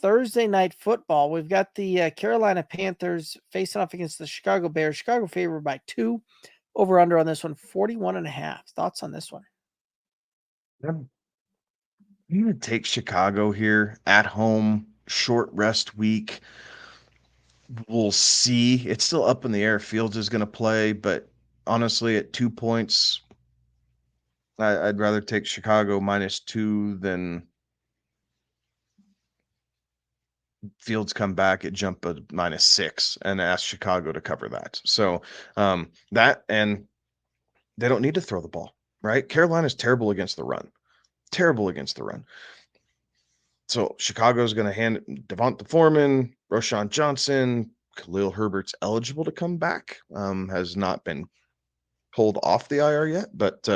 Thursday night football. We've got the Carolina Panthers facing off against the Chicago Bears. Chicago favored by 2. Over under on this one, 41.5. Thoughts on this one? I'm going to take Chicago here at home, short rest week. We'll see. It's still up in the air. Fields is going to play, but honestly, at 2 points, I'd rather take Chicago -2 than Fields come back at jump a -6 and ask Chicago to cover that. So that and they don't need to throw the ball, right? Carolina's terrible against the run. Terrible against the run. So Chicago's going to hand it Devonta Foreman, Roshan Johnson, Khalil Herbert's eligible to come back. Has not been pulled off the IR yet, but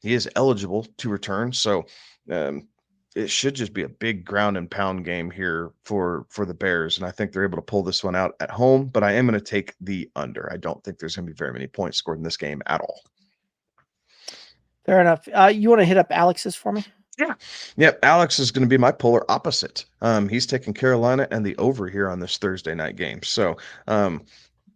he is eligible to return. So um, it should just be a big ground and pound game here for the Bears, and I think they're able to pull this one out at home. But I am going to take the under. I don't think there's going to be very many points scored in this game at all. Fair enough. You want to hit up Alex's for me? Yeah. Yep. Alex is going to be my polar opposite. He's taking Carolina and the over here on this Thursday night game. So, him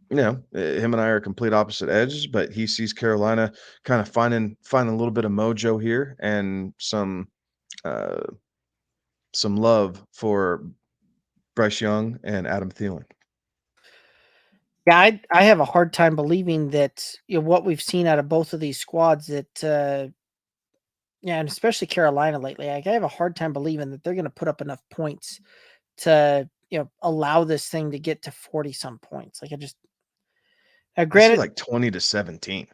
and I are complete opposite edges, but he sees Carolina kind of finding a little bit of mojo here and uh, some love for Bryce Young and Adam Thielen. Yeah, I have a hard time believing that what we've seen out of both of these squads that yeah, and especially Carolina lately. Like, I have a hard time believing that they're going to put up enough points to allow this thing to get to 40 some points. Like I just I see granted, like 20-17.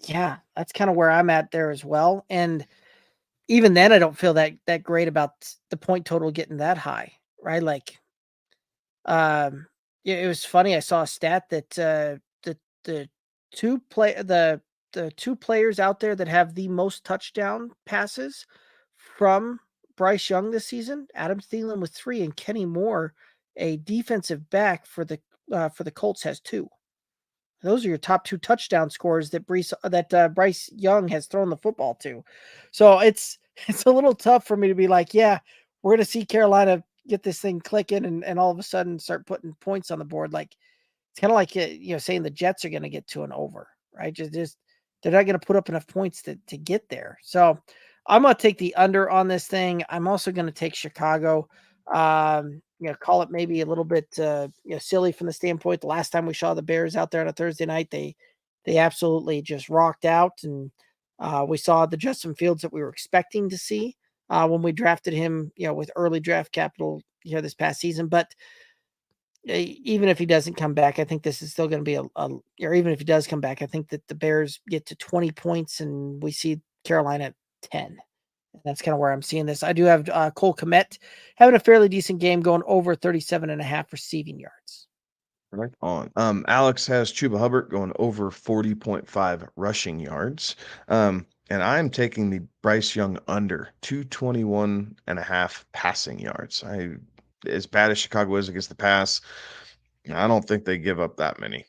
yeah, that's kind of where I'm at there as well. And even then, I don't feel that great about the point total getting that high, right? Like, yeah, it was funny. I saw a stat that the the two players out there that have the most touchdown passes from Bryce Young this season, Adam Thielen with 3, and Kenny Moore, a defensive back for the Colts, has 2. Those are your top 2 touchdown scorers that Bryce Young has thrown the football to. So it's a little tough for me to be like, yeah, we're going to see Carolina get this thing clicking and all of a sudden start putting points on the board. Like it's kind of like saying the Jets are going to get to an over, right? Just they're not going to put up enough points to get there. So I'm going to take the under on this thing. I'm also going to take Chicago. Call it maybe a little bit silly from the standpoint. The last time we saw the Bears out there on a Thursday night, they absolutely just rocked out, and we saw the Justin Fields that we were expecting to see when we drafted him, with early draft capital here this past season. But even if he doesn't come back, I think this is still going to be or even if he does come back, I think that the Bears get to 20 points and we see Carolina at 10. That's kind of where I'm seeing this. I do have Cole Kmet having a fairly decent game, going over 37.5 receiving yards. Right on. Alex has Chuba Hubbard going over 40.5 rushing yards. And I'm taking the Bryce Young under 221.5 passing yards. As bad as Chicago is against the pass, I don't think they give up that many.